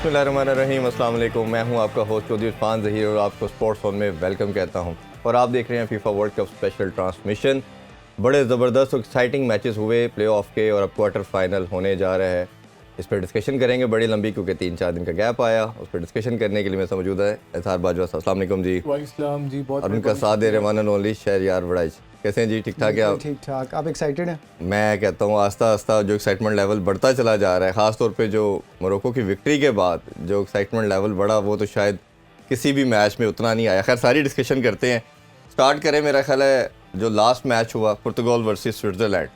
बिस्मिल्लाहिर्रहमानिर्रहीम, अस्सलाम वालेकुम। मैं हूं आपका होस्ट चौधरी इरफान ज़हीर और आपको स्पोर्ट्स ज़ोन में वेलकम कहता हूं। और आप देख रहे हैं FIFA world cup special transmission. बड़े ज़बरदस्त और एक्साइटिंग मैचेस हुए प्लेऑफ के और अब क्वार्टर फाइनल होने जा रहा है। इस पर डिस्कशन करेंगे बड़ी लंबी, क्योंकि 3-4 दिन का गैप आया। उस पर डिस्कशन करने के लिए मेरे साथ मौजूद है इज़हार बाजवा। अस्सलाम वालेकुम जी। वालेकुम जी। बहुत और उनका साथ दे रहे वन एंड ओनली शहरयार बड़ाइच। कैसे हैं जी? ठीक ठाक है आप? ठीक ठाक। आप एक्साइटेड हैं? मैं कहता हूँ आस्ता आस्ता जो एक्साइटमेंट लेवल बढ़ता चला जा रहा है, ख़ास तौर पे जो मोरक्को की विक्ट्री के बाद जो एक्साइटमेंट लेवल बढ़ा वो तो शायद किसी भी मैच में उतना नहीं आया। खैर सारी डिस्कशन करते हैं। स्टार्ट करें, मेरा ख्याल है जो लास्ट मैच हुआ पुर्तगाल वर्सेस स्विट्ज़रलैंड,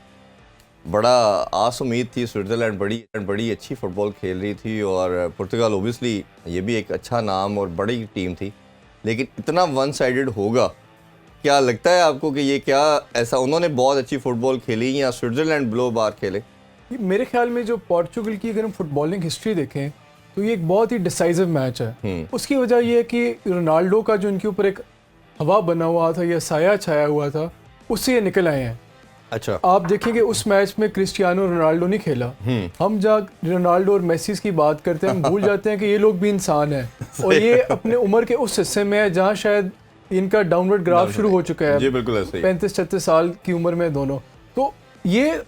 बड़ा आस उम्मीद थी। स्विट्ज़रलैंड बड़ी अच्छी फ़ुटबॉल खेल रही थी और पुर्तगाल ओबियसली ये भी एक अच्छा नाम और बड़ी टीम थी, लेकिन इतना वन साइडेड होगा? क्या लगता है आपको कि ये क्या ऐसा उन्होंने बहुत अच्छी फुटबॉल खेली या स्विट्ज़रलैंड ब्लो बार खेले? मेरे ख्याल में जो पोर्चुगल की अगर हम फुटबॉलिंग हिस्ट्री देखें तो ये एक बहुत ही डिसाइसिव मैच है। उसकी वजह ये है कि रोनाल्डो का जो इनके ऊपर एक हवा बना हुआ था या साया छाया हुआ था, उससे ये निकल आए हैं। अच्छा, आप देखेंगे उस मैच में क्रिस्टियानो रोनाल्डो नहीं खेला। हम जब रोनाल्डो और मेसी की बात करते हैं हम भूल जाते हैं कि ये लोग भी इंसान हैं और ये अपने उम्र के उस हिस्से में है जहाँ शायद इनका डाउनवर्ड ग्राफ शुरू हो चुका है। जी बिल्कुल ऐसे ही। 35-36 साल की उम्र में दोनों। तो ये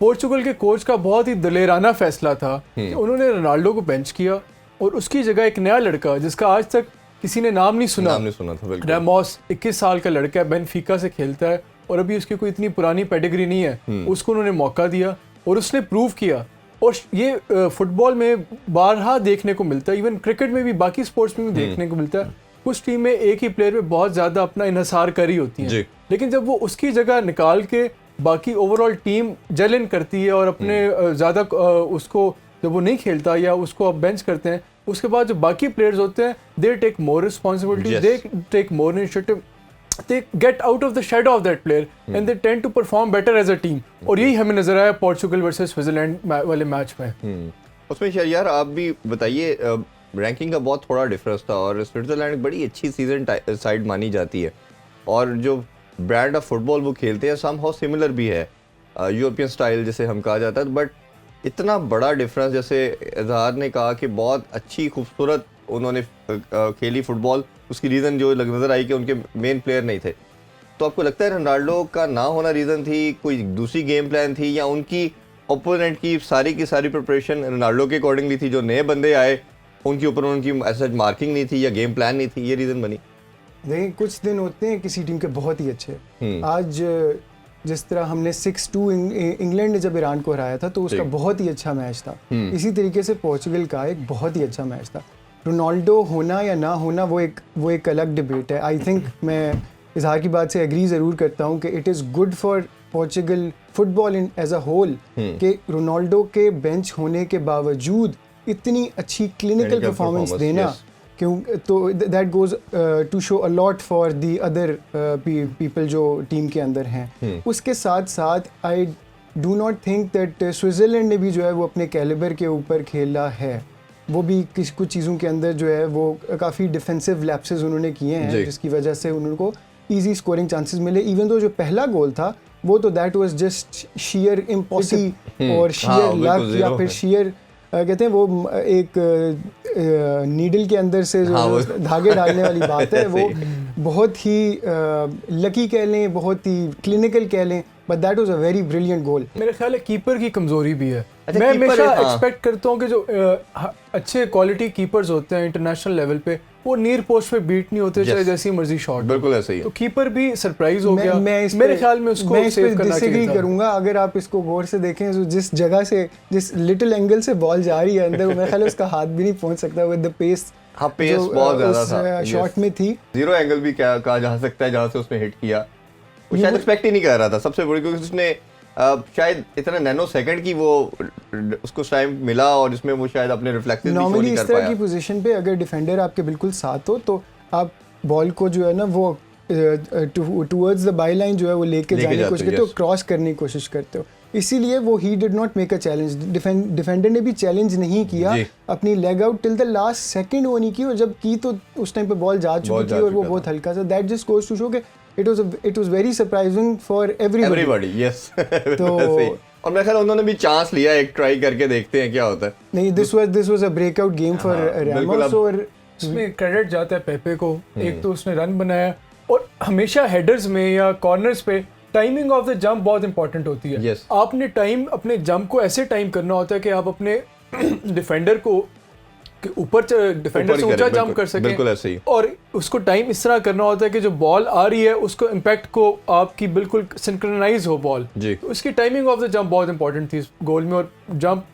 पोर्चुगल के कोच का बहुत ही दलेराना फैसला था कि उन्होंने रोनाल्डो को बेंच किया और उसकी जगह एक नया लड़का जिसका आज तक किसी ने नाम नहीं सुना था, बिल्कुल। रैमोस 21 साल का लड़का है, बेनफिका से खेलता है और अभी उसकी कोई इतनी पुरानी पेडिग्री नहीं है। उसको उन्होंने मौका दिया और उसने प्रूव किया। और ये फुटबॉल में बारहा देखने को मिलता है, इवन क्रिकेट में भी, बाकी स्पोर्ट्स में भी देखने को मिलता है। कुछ टीम में एक ही प्लेयर पे बहुत ज़्यादा अपना इन्हसार करी होती है, लेकिन जब वो उसकी जगह निकाल के बाकी ओवरऑल टीम जेल इन करती है और अपने ज़्यादा उसको जब वो नहीं खेलता या उसको आप बेंच करते हैं, उसके बाद जो बाकी प्लेयर्स होते हैं they take more responsibility, they take more initiative, they get out of the shadow of that player and they tend to perform better as a team। और यही हमें नजर आया पोर्चुगल वर्सेस स्विट्जरलैंड वाले मैच में। उसमें शहरयार आप भी बताइए, रैंकिंग का बहुत थोड़ा डिफरेंस था और स्विट्ज़रलैंड बड़ी अच्छी सीजन साइड मानी जाती है और जो ब्रांड ऑफ फुटबॉल वो खेलते हैं समहाउ सिमिलर भी है, यूरोपियन स्टाइल जिसे हम कहा जाता है। बट इतना बड़ा डिफरेंस, जैसे इज़हार ने कहा कि बहुत अच्छी खूबसूरत उन्होंने खेली फुटबॉल, उसकी रीज़न जो नज़र आई कि उनके मेन प्लेयर नहीं थे। तो आपको लगता है रोनाल्डो का ना होना रीज़न थी, कोई दूसरी गेम प्लान थी, या उनकी ओपोनेंट की सारी प्रिपरेशन रोनाल्डो के अकॉर्डिंगली थी? जो नए बंदे आए उनके ऊपर उनकी ऐसा मार्किंग नहीं थी या गेम प्लान नहीं थी, ये रीज़न बनी? देखिए, कुछ दिन होते हैं किसी टीम के बहुत ही अच्छे। आज जिस तरह हमने 6-2 इंग्लैंड ने जब ईरान को हराया था तो उसका बहुत ही अच्छा मैच था। इसी तरीके से पोर्चुगल का एक बहुत ही अच्छा मैच था। रोनाल्डो होना या ना होना वो एक अलग डिबेट है। आई थिंक मैं इज़हार की बात से एग्री ज़रूर करता हूँ कि it is good for Portugal football in as a whole कि रोनाल्डो के बेंच होने के बावजूद इतनी अच्छी क्लिनिकल परफॉर्मेंस देना, क्यों तो that goes to show a lot for the other people जो टीम के अंदर हैं। उसके साथ साथ I do not think that Switzerland ने भी जो है वो अपने कैलिबर के ऊपर खेला है। वो भी कुछ चीज़ों के अंदर जो है वो काफ़ी डिफेंसिव लैप्सेस उन्होंने किए हैं जिसकी वजह से उनको ईजी स्कोरिंग चांसेस मिले। इवन तो जो पहला गोल था वो तो that was just share impossible और शेयर लक या फिर शेयर कहते हैं वो एक नीडल के अंदर से जो धागे डालने वाली बात है वो बहुत ही लकी कह लें, बहुत ही क्लिनिकल कह लें, but that was a very brilliant goal. मेरे ख्याल है कीपर की कमजोरी भी है। मैं हमेशा एक्सपेक्ट करता हूँ कि जो अच्छे क्वालिटी कीपर्स होते हैं इंटरनेशनल लेवल पे वो नियर पोस्ट पे बीट नहीं होते, चाहे जैसी मर्जी शॉट। बिल्कुल ऐसे ही। तो कीपर भी सरप्राइज हो गया। मेरे ख्याल में उसको सेव करना चाहिए। करूंगा अगर आप इसको गौर से देखें तो जिस जगह से जिस लिटिल एंगल से बॉल जा रही है अंदर, मेरे ख्याल है उसका हाथ भी नहीं पहुंच सकता विद द पेस। हाँ, पेस बहुत ज्यादा था शॉट में थी। जीरो एंगल भी क्या कहा जा सकता है जहां से उसने हिट किया, वो शायद एक्सपेक्ट ही नहीं कर रहा था सबसे बड़ी, क्योंकि उसने शायद इतना नैनो सेकंड की वो उसको टाइम मिला और इसमें वो शायद अपने रिफ्लेक्सेस भी शो नहीं कर पाया। नॉर्मली इस तरह की पोजीशन पे अगर डिफेंडर आपके बिल्कुल साथ हो तो आप बॉल को जो है ना वो टुवर्ड्स द बाई लाइन जो है वो लेके जाने की कोशिश करते हो, क्रॉस करने की कोशिश करते हो। इसीलिए वो he did not make a challenge. Defender ने भी चैलेंज नहीं किया, अपनी leg out till the last second वो नहीं की, और जब की तो उस टाइम पे बॉल जा चुकी थी और वो बहुत हल्का सा। That just goes to show के it was very surprising for everybody. Yes. तो और मेरे ख्याल उन्होंने भी चांस लिया, एक ट्राई करके देखते हैं क्या होता है। नहीं, this was a breakout game for Ramos. और इसमें क्रेडिट जाता है पेपे को, एक तो उसने रन बनाया, और हमेशा हेडर्स में या कॉर्नर्स पे टाइमिंग ऑफ द जंप बहुत इंपॉर्टेंट होती है। Yes. आपने टाइम अपने जंप को ऐसे टाइम करना होता है कि आप अपने डिफेंडर को ऊपर डिफेंडर से ऊंचा जंप कर सकें, बिल्कुल ऐसे ही। और उसको टाइम इस तरह करना होता है कि जो बॉल आ रही है उसको इम्पैक्ट को आपकी बिल्कुल सिंक्रोनाइज हो बॉल। तो उसकी टाइमिंग ऑफ द जंप बहुत इंपॉर्टेंट थी इस गोल में, और जंप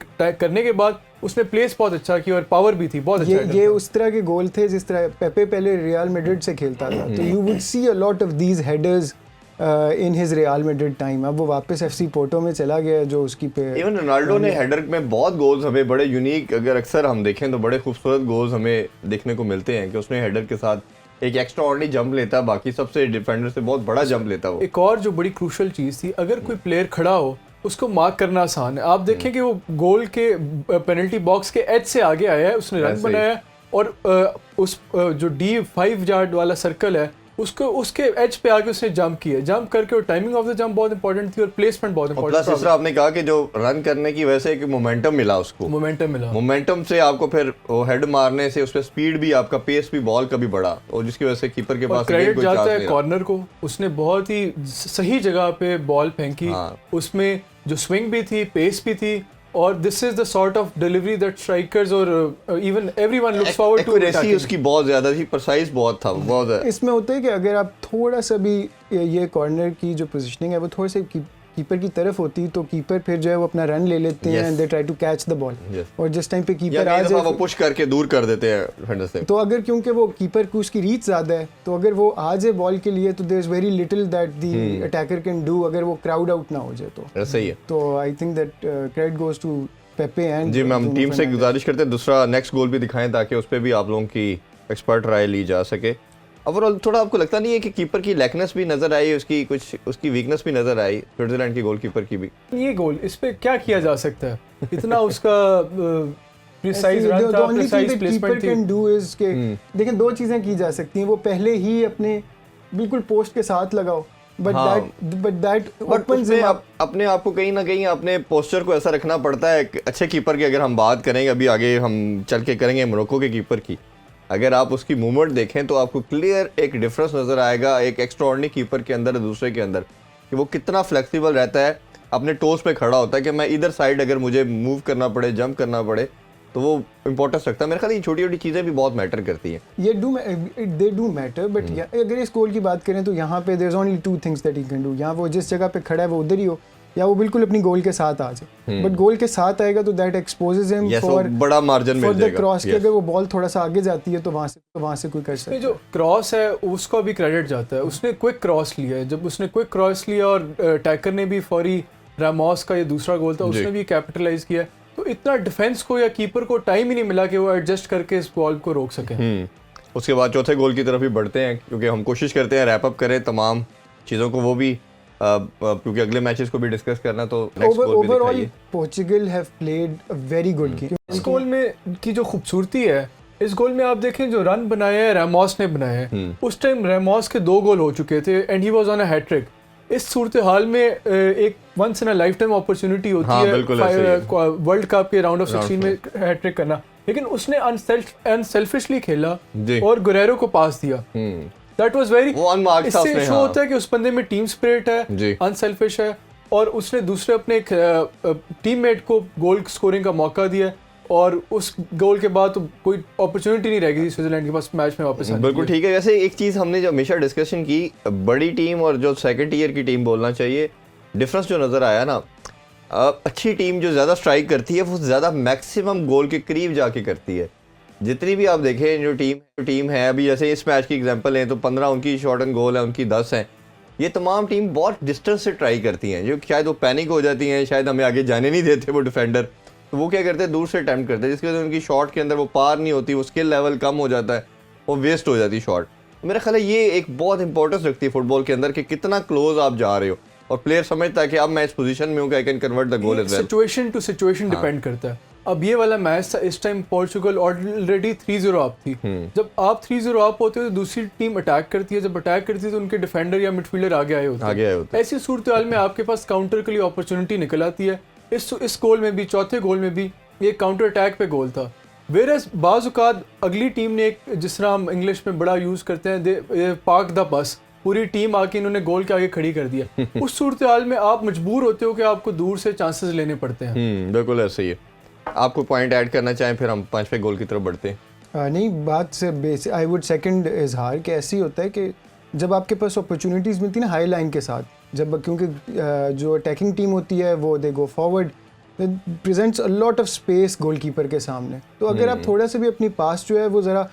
करने के बाद उसने प्लेस बहुत अच्छा किया और पावर भी थी बहुत अच्छा। ये उस तरह के गोल थे जिस तरह पेपे पहले रियल मैड्रिड से खेलता था, तो you would see a lot of these headers in his real Madrid time. अब वो वापस एफसी पोर्टो में चला गया, जो उसकी पे इवन रोनाल्डो ने हेडर में बहुत गोल्स हमें बड़े यूनिक, अगर अक्सर हम देखें तो बड़े खूबसूरत गोल्स हमें देखने को मिलते हैं कि उसने हेडर के साथ एक एक्स्ट्रा ऑर्डिनरी जंप लेता है, बाकी सबसे डिफेंडर से बहुत बड़ा जंप लेता है वो। एक और जो बड़ी क्रूशल चीज़ थी, अगर कोई प्लेयर खड़ा हो उसको मार्क करना आसान है। आप देखें कि वो गोल के पेनल्टी बॉक्स के एज से आगे आया है, उसने रन बनाया, और उस जो D5 यार्ड वाला सर्कल है उसको उसके एज पे आके उसने जंप किया, जंप करके, और टाइमिंग ऑफ द जंप बहुत इंपॉर्टेंट थी और प्लेसमेंट बहुत इंपॉर्टेंट। प्लस दूसरा आपने कहा कि जो रन करने की वजह से एक मोमेंटम मिला उसको, मोमेंटम से आपको फिर वो हेड मारने से उस पे स्पीड भी, आपका पेस भी बॉल का भी बढ़ा, और जिसकी वजह से कीपर के पास क्रेडिट जाता है कॉर्नर को। उसने बहुत ही सही जगह पे बॉल फेंकी, उसमें जो स्विंग भी थी, पेस भी थी, और this is the sort of delivery that strikers और even everyone looks forward to. Accuracy उसकी बहुत ज्यादा थी, प्रिसाइज बहुत था, बहुत। इसमें होता है कि अगर आप थोड़ा सा भी ये कॉर्नर की जो पोजीशनिंग है वो थोड़ा सा कीपर की तरफ होती, तो कीपर फिर जो है वो अपना रन ले लेते हैं and they try to catch the ball, और जिस टाइम पे कीपर आ जाए वो पुश करके दूर कर देते हैं डिफेंडर से। तो अगर क्योंकि वो कीपर की उसकी रीच ज्यादा है, तो अगर वो आ जाए बॉल के लिए तो there is very little that the attacker can do, अगर वो क्राउड आउट ना हो जाए तो। ऐसा ही है। तो I think that credit goes to Pepe and जी। मैम टीम से गुजारिश करते हैं दूसरा नेक्स्ट गोल भी दिखाएं ताकि उस पर भी आप लोगों की एक्सपर्ट राय ली जा सके। ओवरऑल थोड़ा आपको लगता नहीं है कि कीपर की लैकनेस भी नजर आई, उसकी कुछ उसकी वीकनेस भी नजर आई स्विट्जरलैंड की गोलकीपर की भी? ये गोल इस पे क्या किया जा सकता है, इतना उसका प्रिसाइज रन था, प्रिसाइज प्लेसमेंट थी। देखिए दो चीजें की जा सकती हैं, वो पहले ही अपने बिल्कुल पोस्ट के साथ लगाओ, बट दैट ओपन्स अपने आप को कहीं ना कहीं अपने पोस्चर को ऐसा रखना पड़ता है। अच्छे कीपर की अगर हम बात करेंगे, अभी आगे हम चल के करेंगे मोरक्को के कीपर की, अगर आप उसकी मूवमेंट देखें तो आपको क्लियर एक डिफरेंस नजर आएगा एक एक्स्ट्राऑर्डिनरी कीपर के अंदर दूसरे के अंदर, कि वो कितना फ्लेक्सिबल रहता है, अपने टोस पे खड़ा होता है कि मैं इधर साइड अगर मुझे मूव करना पड़े, जंप करना पड़े, तो वो इंपॉर्टेंस रखता है। मेरे ख्याल ये छोटी छोटी चीज़ें भी बहुत मैटर करती हैं। ये दे डू मैटर, बट अगर इस गोल की बात करें तो यहाँ पे there is only two things that he can do. यहाँ वो जिस जगह पे खड़ा है वो उधर ही हो, या वो बिल्कुल अपनी गोल के साथ आ जाए, बट गोल के साथ आएगा तो दैट एक्सपोजेस हिम फॉर बड़ा मार्जिन मिल जाएगा। क्रॉस के अगर वो बॉल थोड़ा सा आगे जाती है तो वहाँ से कोई कर सकता है। जो क्रॉस है उसका भी क्रेडिट जाता है, उसने क्विक क्रॉस लिया है, जब उसने क्विक क्रॉस लिया और टैकर ने भी फौरी, रामोस का ये दूसरा गोल था, उसने भी कैपिटलाइज किया, तो इतना डिफेंस को या कीपर को टाइम ही नहीं मिला कि वो एडजस्ट करके इस बॉल को रोक सके। उसके बाद चौथे गोल की तरफ भी बढ़ते हैं, क्योंकि हम कोशिश करते हैं रैप अप करें तमाम चीज़ों को, वो भी क्योंकि अगले मैचेस को भी डिस्कस करना, तो नेक्स्ट गोल भी दिखाइए। Portugal have played a very good game. इस गोल में की जो खूबसूरती है, इस गोल में आप देखें जो रन बनाया है रामोस ने बनाया है, उस टाइम रामोस के 2 गोल हो चुके थे and he was on a hattrick. इस सूरत हाल में एक once in a life time opportunity होती है वर्ल्ड कप के राउंड ऑफ 16 में हैट्रिक करना, लेकिन उसने अनसेल्फिशली खेला और गुरेरो को पास दिया। दैट वाज वेरी, इससे शो होता है कि उस बंदे में टीम स्पिरिट है, अनसेल्फिश है, और उसने दूसरे अपने टीममेट को गोल स्कोरिंग का मौका दिया, और उस गोल के बाद तो कोई अपॉर्चुनिटी नहीं रह गई स्विट्जरलैंड के पास मैच में वापस आने की। बिल्कुल ठीक है। वैसे एक चीज़ हमने जो हमेशा डिस्कशन की, बड़ी टीम और जो सेकंड टियर की टीम बोलना चाहिए, डिफरेंस जो नज़र आया ना, अच्छी टीम जो ज़्यादा स्ट्राइक करती है वो ज़्यादा मैक्सिमम गोल के करीब जाके करती है। जितनी भी आप देखें जो टीम है, अभी जैसे इस मैच की एग्जांपल है तो 15 उनकी शॉट एंड गोल है, उनकी 10 हैं। ये तमाम टीम बहुत डिस्टेंस से ट्राई करती हैं, जो शायद वो पैनिक हो जाती हैं, शायद हमें आगे जाने नहीं देते वो डिफेंडर, तो वो क्या करते हैं दूर से अटेम्प्ट करते हैं, जिसकी वजह से उनकी शॉट के अंदर वो पार नहीं होती, वो स्किल लेवल कम हो जाता है, वो वेस्ट हो जाती है शॉट। मेरा ख्याल है ये एक बहुत इंपॉर्टेंस रखती है फुटबॉल के अंदर कि कितना क्लोज आप जा रहे हो, और प्लेयर समझता है कि अब मैं इस पोजीशन में हूं कि I can convert the goal as well. Situation to situation depend करता है। अब ये वाला मैच था, इस टाइम पोर्चुगल ऑलरेडी 3-0 अप थी। जब आप 3-0 अप होते हो तो दूसरी टीम अटैक करती है, जब अटैक करती है तो उनके डिफेंडर या मिडफील्डर आगे आए होते हैं। ऐसी सूरत हाल में आपके पास काउंटर के लिए अपॉर्चुनिटी निकल आती है। इस गोल में भी, चौथे गोल में भी ये काउंटर अटैक पे गोल था। वेरस बाज़ औक़ात अगली टीम ने एक, जिस तरह हम इंग्लिश में बड़ा यूज़ करते हैं, पार्क द बस, पूरी टीम आके इन्होंने गोल के आगे खड़ी कर दिया। उस सूरत हाल में आप मजबूर होते हो कि आपको दूर से चांसेस लेने पड़ते हैं। बिल्कुल ऐसे ही है। आपको पॉइंट ऐड करना चाहें फिर हम 5वें गोल की तरफ बढ़ते हैं। नहीं, बात से बेसिक आई वुड सेकंड इजहार कि ऐसे ही होता है कि जब आपके पास अपॉर्चुनिटीज़ मिलती है ना हाई लाइन के साथ, जब क्योंकि जो अटैकिंग टीम होती है वो they go forward, presents a lot of space goalkeeper के सामने। तो अगर आप थोड़ा सा भी अपनी पास जो है वो ज़रा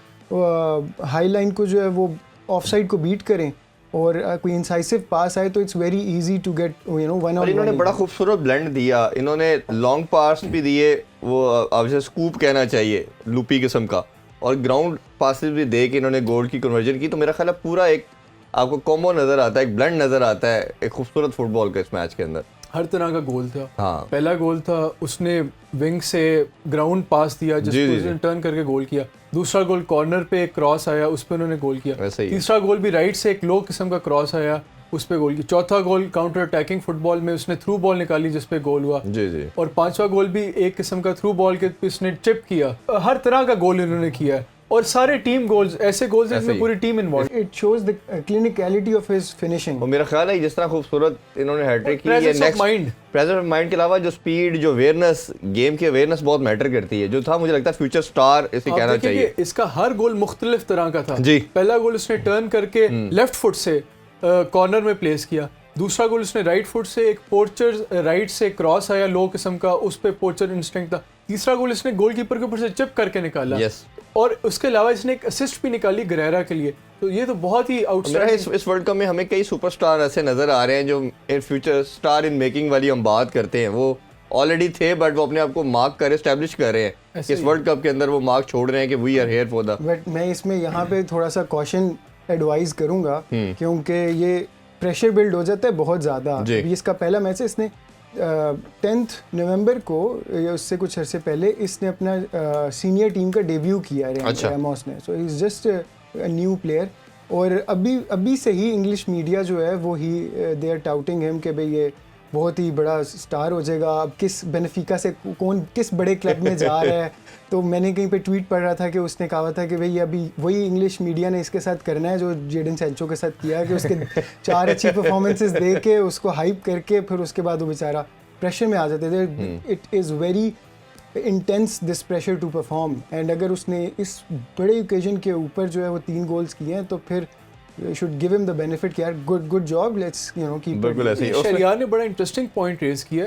हाई लाइन को जो है वो ऑफ साइड को बीट करें और कोई इंसाइसिव पास आए तो it's very easy to get one on. इन्होंने बड़ा खूबसूरत ब्लेंड दिया, इन्होंने लॉन्ग पास भी दिए, वो अब जैसे स्कूप कहना चाहिए, लूपी किस्म का, और ग्राउंड पासेस भी दे के इन्होंने गोल की कन्वर्जन की। तो मेरा ख्याल है पूरा एक आपको कॉम्बो नज़र आता है, एक ब्लेंड नज़र आता है, एक खूबसूरत फुटबॉल का इस मैच के अंदर। हर तरह का गोल था। हाँ। पहला गोल था, उसने विंग से ग्राउंड पास दिया जिसको उसने टर्न करके गोल किया। दूसरा गोल कॉर्नर पे एक क्रॉस आया, उस पे उन्होंने गोल किया। तीसरा गोल भी राइट से एक लो किस्म का क्रॉस आया, उस पे गोल किया। चौथा गोल काउंटर अटैकिंग फुटबॉल में उसने थ्रू बॉल निकाली जिस पे गोल हुआ। जी। और 5वां गोल भी एक किस्म का थ्रू बॉल के उसने चिप किया। हर तरह का गोल इन्होंने किया और सारे टीम गोल्स, ऐसे गोल्स जिसमें पूरी team involve. It shows the clinicality of his finishing. और मेरा ख्याल है जिस तरह खूबसूरत इन्होंने हैट्रिक की, ये नेक्स्ट प्रेजेंस ऑफ माइंड के अलावा जो स्पीड, जो अवेयरनेस, गेम की अवेयरनेस बहुत मैटर करती है, जो था मुझे लगता है फ्यूचर स्टार इसे कहना चाहिए। इसका हर गोल मुख्तलिफ तरह का था जी। पहला गोल उसने टर्न करके लेफ्ट फुट से कॉर्नर में प्लेस किया। दूसरा गोल उसने राइट फुट से, एक पोर्चर राइट से क्रॉस आया लो किस्म का, उस पे पोर्चर इंस्टिंक्ट था। तीसरा गोल इसने गोलकीपर के ऊपर से चिप करके निकाला। और उसके अलावा इसने एक असिस्ट भी निकाली गरेरा के लिए। तो ये तो बहुत ही आउटस्टैंडिंग। इस वर्ल्ड कप में हमें कई सुपरस्टार ऐसे नजर आ रहे हैं जो फ्यूचर स्टार इन मेकिंग वाली हम बात करते हैं, वो ऑलरेडी थे बट वो अपने आप को मार्क कर एस्टैब्लिश कर रहे हैं। इस वर्ल्ड कप के अंदर वो मार्क छोड़ रहे हैं कि we are here for the. But मैं इसमें यहाँ पे थोड़ा सा कॉशन एडवाइस करूँगा क्योंकि ये प्रेशर बिल्ड हो जाता है बहुत ज़्यादा। इसका पहला मैच है, इसने 10 नवंबर को या उससे कुछ अर्से पहले इसने अपना सीनियर टीम का डेब्यू किया रैमोस ने। So he is just a new player. और अभी से ही इंग्लिश मीडिया जो है वो ही दे आर टाउटिंग हिम कि भाई ये बहुत ही बड़ा स्टार हो जाएगा। अब किस बेनिफिका से कौन किस बड़े क्लब में जा रहा है। तो मैंने कहीं पे ट्वीट पढ़ रहा था कि उसने कहा था कि भाई अभी वही इंग्लिश मीडिया ने इसके साथ करना है जो जेडन सैंचो के साथ किया, कि उसके 4 अच्छी परफॉर्मेंसेस दे के उसको हाइप करके फिर उसके बाद वो बेचारा प्रेशर में आ जाते थे। It is very intense this pressure to perform. And अगर उसने इस बड़े ओकेजन के ऊपर जो है वो 3 गोल्स किए हैं तो फिर should give him the benefit कि यार good job, let's keep बिल्कुल ऐसे ही। शरियार ने बड़ा इंटरेस्टिंग पॉइंट रेज किया।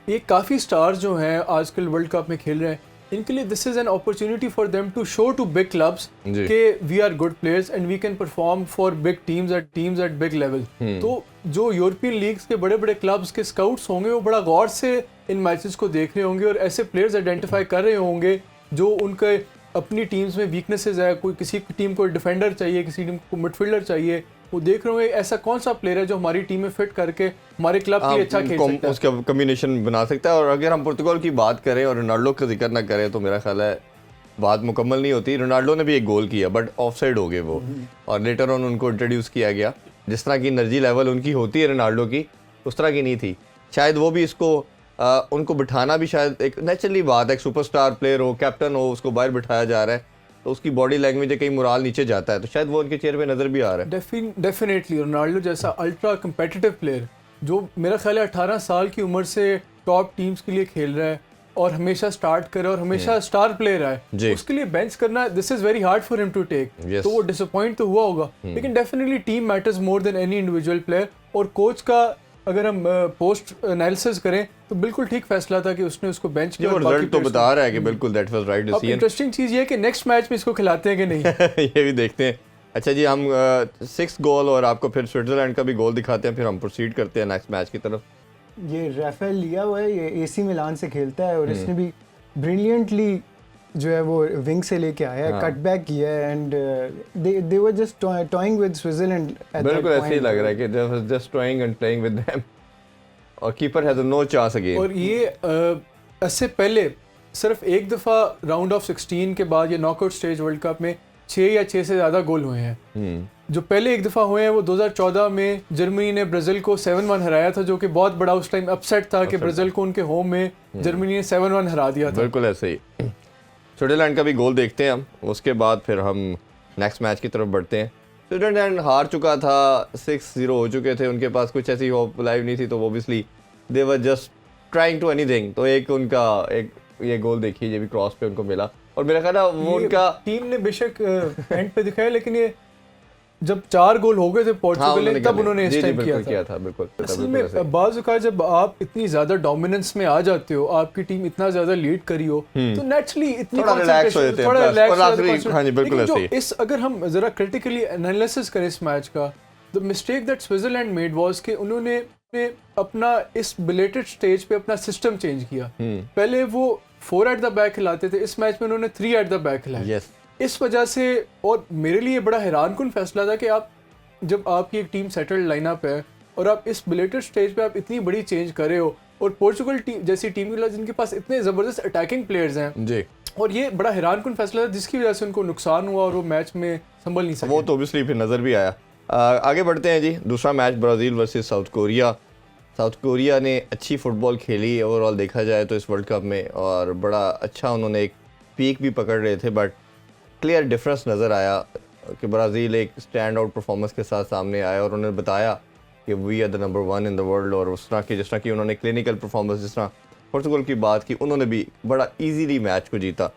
ये काफ़ी स्टार्स जो हैं आजकल वर्ल्ड कप में खेल रहे हैं, इनके लिए this is an opportunity for them to show to big clubs कि we are good players and we can perform for big teams at big level. तो जो यूरोपियन लीग्स के बड़े बड़े क्लब्स के स्काउट्स होंगे वो बड़ा गौर से इन मैचेस को देख रहे होंगे और ऐसे प्लेयर्स आइडेंटिफाई कर रहे होंगे जो उनके अपनी टीम्स में वीकनेसेस है। कोई किसी टीम को डिफेंडर चाहिए, किसी टीम को मिडफील्डर चाहिए, वो देख रहे होंगे ऐसा कौन सा प्लेयर है जो हमारी टीम में फिट करके हमारे क्लब के लिए अच्छा खेल सकता है, उसका कॉम्बिनेशन बना सकता है। और अगर हम पुर्तगाल की बात करें और रोनाल्डो का जिक्र ना करें तो मेरा ख्याल है बात मुकम्मल नहीं होती। रोनाल्डो ने भी एक गोल किया बट ऑफसाइड हो गए वो, और लेटर ऑन उनको इंट्रोड्यूस किया गया। जिस तरह की एनर्जी लेवल उनकी होती है रोनाल्डो की, उस तरह की नहीं थी। शायद वो भी इसको उनको बिठाना भी शायद एक नेचुरली बात है। एक सुपरस्टार प्लेयर हो, कैप्टन हो, उसको बाहर बिठाया जा रहा है तो उसकी बॉडी लैंग्वेज कहीं मोराल नीचे जाता है, तो शायद वो उनके चेहरे पे नज़र भी आ रहा है। डेफिनेटली रोनाल्डो जैसा अल्ट्रा कम्पिटिटिव प्लेयर जो मेरा ख्याल है 18 साल की उम्र से टॉप टीम्स के लिए खेल रहा है और हमेशा स्टार्ट करे और हमेशा स्टार प्लेयर है, उसके लिए बेंच करना this is very hard for him to take. तो वो डिसअपॉइंट तो हुआ होगा, लेकिन definitely team matters more than any individual player. और कोच का अगर हम पोस्ट एनालिसिस करें तो बिल्कुल ठीक फैसला था कि उसने उसको बेंच किया। और रिजल्ट तो बता रहा है कि बिल्कुल that was right decision. Interesting चीज ये है कि नेक्स्ट मैच में इसको खिलाते हैं कि नहीं ये भी देखते हैं। अच्छा जी, हम 6 गोल और आपको फिर स्विट्जरलैंड का भी गोल दिखाते हैं, फिर हम प्रोसीड करते हैं नेक्स्ट मैच की तरफ। ये राफेल लिया हुआ है, ये एसी मिलान से खेलता है और इसने भी ब्रिलियंटली जो है वो विंग से लेके आया है, कट बैक किया है and they were just toying with Switzerland at that point. बिल्कुल ऐसे ही लग रहा है कि they were just toying and playing with them और keeper has no chance again. और ये इससे पहले सिर्फ एक दफ़ा राउंड ऑफ 16 के बाद या नॉकआउट स्टेज वर्ल्ड कप में 6 या 6 से ज़्यादा गोल हुए हैं। जो पहले एक दफ़ा हुए हैं वो 2014 में जर्मनी ने ब्राज़ील को 7-1 हराया था, जो कि बहुत बड़ा उस टाइम अपसेट था कि ब्राज़ील को उनके होम में जर्मनी ने 7-1 हरा दिया था। बिल्कुल ऐसे ही। स्विट्ज़रलैंड का भी गोल देखते हैं हम, उसके बाद फिर हम नेक्स्ट मैच की तरफ बढ़ते हैं। स्विट्ज़रलैंड हार चुका था, 6-0 हो चुके थे, उनके पास कुछ ऐसी होप लाइव नहीं थी, तो obviously they were just trying to anything. तो एक उनका एक ये गोल देखिए, ये भी क्रॉस पे उनको मिला, और मेरा ख्याल है वो उनका टीम ने बेशक एंड पे दिखाया, लेकिन ये जब 4 गोल हो गए थे पोर्चुगल ने, तब उन्होंने इस टाइम किया था। बिल्कुल। असल में बाज़ औक़ात जब आप इतनी ज्यादा डोमिनेंस में आ जाते हो, आपकी टीम इतना ज्यादा लीड करी हो, तो नेचुरली इतनी थोड़ा रिलैक्स हो जाते हैं, थोड़ा रिलैक्स। हाँ जी, बिल्कुल ऐसे ही। इस अगर हम जरा क्रिटिकली एनालिसिस करें इस मैच का, the mistake that Switzerland made was कि उन्होंने अपना इस बिलेटेड स्टेज पे अपना सिस्टम चेंज किया। पहले वो 4 एट द बैक खिलाते थे, इस मैच में उन्होंने 3 एट द बैक खिलाया। इस वजह से, और मेरे लिए बड़ा हैरानकुन फैसला था कि आप जब आपकी एक टीम सेटल्ड लाइनअप है और आप इस बिलेटेड स्टेज पे आप इतनी बड़ी चेंज कर रहे हो, और पोर्चुगल टीम जैसी टीम के खिलाफ जिनके पास इतने ज़बरदस्त अटैकिंग प्लेयर्स हैं जी, और ये बड़ा हैरानकुन फैसला था जिसकी वजह से उनको नुकसान हुआ और वो मैच में संभल नहीं सके। वो तो ऑब्वियसली फिर नज़र भी आया। आगे बढ़ते हैं जी। दूसरा match Brazil versus south Korea. South Korea ने अच्छी फुटबॉल खेली ओवरऑल देखा जाए तो इस वर्ल्ड कप में, और बड़ा अच्छा उन्होंने एक पीक भी पकड़ रहे थे, बट क्लियर डिफरेंस नज़र आया कि ब्राज़ील एक स्टैंड आउट परफॉर्मेंस के साथ सामने आया और उन्होंने बताया कि we are the number 1 in the world. और उस तरह की जिस तरह की उन्होंने क्लिनिकल परफॉर्मेंस, जिस तरह पोर्चुगल की बात की, उन्होंने भी बड़ा इजीली मैच को जीता।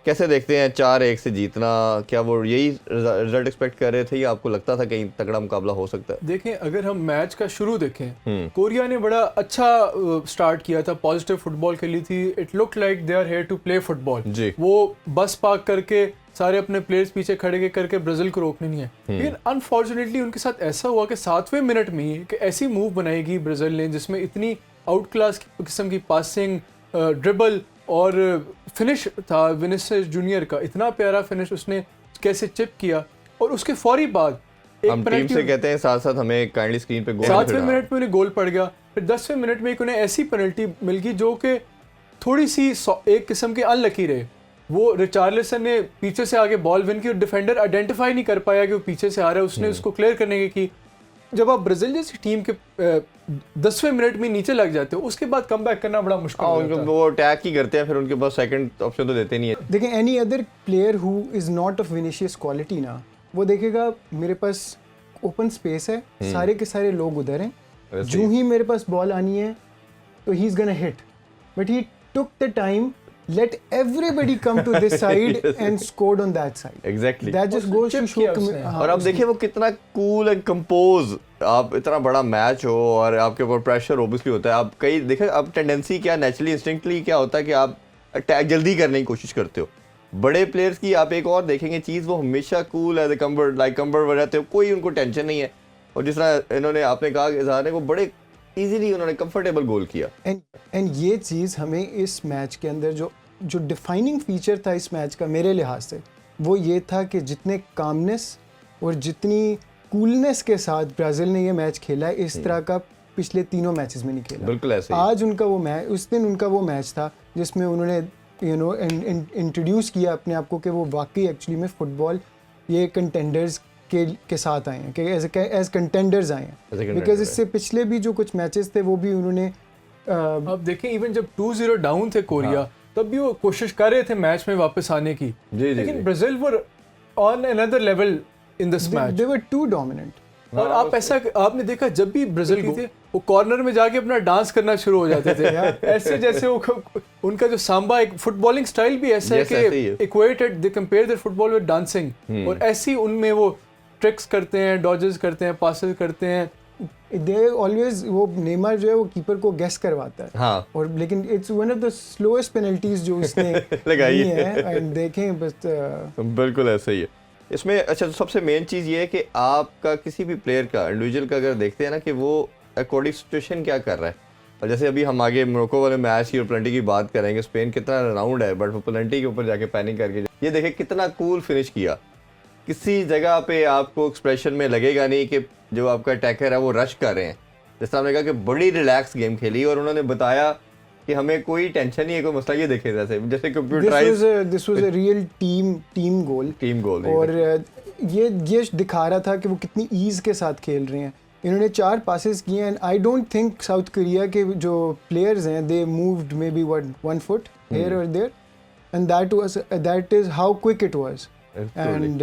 कैसे देखते हैं 4-1 से जीतना? क्या वो यही रिजल्ट एक्सपेक्ट कर रहे थे या आपको लगता था कहीं तगड़ा मुकाबला हो सकता है? देखें, अगर हम मैच का शुरू देखें, कोरिया ने बड़ा अच्छा स्टार्ट किया था, पॉजिटिव फुटबॉल खेली थी। It look like they are here to play football. वो बस पार्क करके सारे अपने प्लेयर्स पीछे खड़े करके ब्राजील को रोकने नहीं है। लेकिन अनफॉर्चुनेटली उनके साथ ऐसा हुआ कि 7वें मिनट में ही कि ऐसी मूव बनाएगी ब्राजील ने जिसमें इतनी आउट क्लास किस्म की पासिंग, ड्रिबल और फिनिश था विनिसियस जूनियर का, इतना प्यारा फिनिश उसने कैसे चिप किया, और उसके फौरी बाद हम टीम से कहते हैं साथ साथ हमें काइंडली स्क्रीन पे गोल 7वें मिनट में उन्हें गोल पड़ गया। फिर 10वें मिनट में उन्हें ऐसी पेनल्टी मिल गई जो कि थोड़ी सी एक किस्म के अनलकी रहे। वो रिचार्लिसन ने पीछे से आगे बॉल विन की और डिफेंडर आइडेंटिफाई नहीं कर पाया कि वो पीछे से आ रहा है, उसने उसको क्लियर करने की। जब आप ब्राजील जैसी टीम के 10वें मिनट में नीचे लग जाते हो, उसके बाद कम बैक करना बड़ा मुश्किल हो जाता है। वो अटैक ही करते हैं, फिर उनके पास सेकंड ऑप्शन तो देते नहीं है। देखें, any other player who is not of Vinicius quality ना, वो देखेगा मेरे पास ओपन स्पेस है, सारे के सारे लोग उधर हैं, जो ही मेरे पास बॉल आनी है तो he is gonna hit, but he took the time, let everybody come to this side and scored on that side. Exactly. That just goes to show. और अब देखिए वो कितना कूल एंड कंपोज, आप इतना बड़ा मैच हो और आपके ऊपर प्रेशर ओब्वियसली होता है। आप कई देखें, अब टेंडेंसी क्या नेचुरली इंस्टिंक्टली क्या होता है कि आप अटैक जल्दी करने की कोशिश करते हो। बड़े प्लेयर्स की आप एक और देखेंगे चीज़, वो हमेशा कूल एज ए कम्बर लाइक कम्बर रहते हो, कोई उनको टेंशन नहीं है। और जिस तरह इन्होंने आपने कहा इजहार ने, वो बड़े इजीली उन्होंने कंफर्टेबल गोल किया। एंड ये चीज़ हमें इस मैच के अंदर जो डिफाइनिंग फीचर था इस मैच का मेरे लिहाज से, वो ये था कि जितने कामनेस और जितनी कूलनेस के साथ ब्राज़ील ने ये मैच खेला है, इस तरह का पिछले 3 मैचेस में नहीं खेला। बिल्कुल ऐसे ही। आज उनका वो मैच, उस दिन उनका वो मैच था जिसमें उन्होंने इंट्रोड्यूस किया अपने आप को कि वो वाकई एक्चुअली में फुटबॉल ये कंटेंडर्स के साथ आए हैं, कि एज कंटेंडर्स आए हैं। बिकॉज इससे पिछले भी जो कुछ मैचेस थे वो भी उन्होंने अब देखें, इवन जब 2-0 डाउन थे कोरिया, तब भी वो कोशिश कर रहे थे मैच में वापस आने की। लेकिन Brazil were on another level in this match, they were too dominant. और आप ऐसा आपने देखा, जब भी ब्राजील को वो कॉर्नर में जाके अपना डांस करना शुरू हो जाते थे ऐसे जैसे वो उनका जो सांबा एक फुटबॉलिंग स्टाइल भी ऐसा है कि equated, they compare there football with dancing, और ऐसी उनमें वो ट्रिक्स करते हैं, डॉजेस करते हैं, पासेस करते हैं। दे ऑलवेज, वो नेमार जो है वो कीपर को गेस करवाता है। हाँ। और लेकिन it's one of the slowest penalties जो उसने लगाई है। एंड देखें बस बिल्कुल ऐसे ही है इसमें। अच्छा, तो सबसे मेन चीज़ ये है कि आपका किसी भी प्लेयर का इंडिविजुअल का अगर देखते हैं ना कि वो अकॉर्डिंग सिचुएशन क्या कर रहा है। और जैसे अभी हम आगे मोरक्को वाले मैच की और पेनल्टी की बात करेंगे, स्पेन कितना राउंड है, बट वो पेनल्टी के ऊपर जाके पैनिक करके ये देखें कितना कूल फिनिश किया। किसी जगह पे आपको एक्सप्रेशन में लगेगा नहीं कि जो आपका अटैकर है वो रश कर रहे हैं। जैसे आपने कहा कि बड़ी रिलैक्स गेम खेली, और उन्होंने बताया कि हमें कोई टेंशन नहीं है, कोई मसला, ये देखे जैसे computerise this was a real team goal और ये दिखा रहा था कि वो कितनी ईज के साथ खेल रहे हैं। इन्होंने 4 पासेस किए and I don't think South Korea के जो प्लेयर्स हैं they moved maybe 1 foot here और there and that is how quick it was and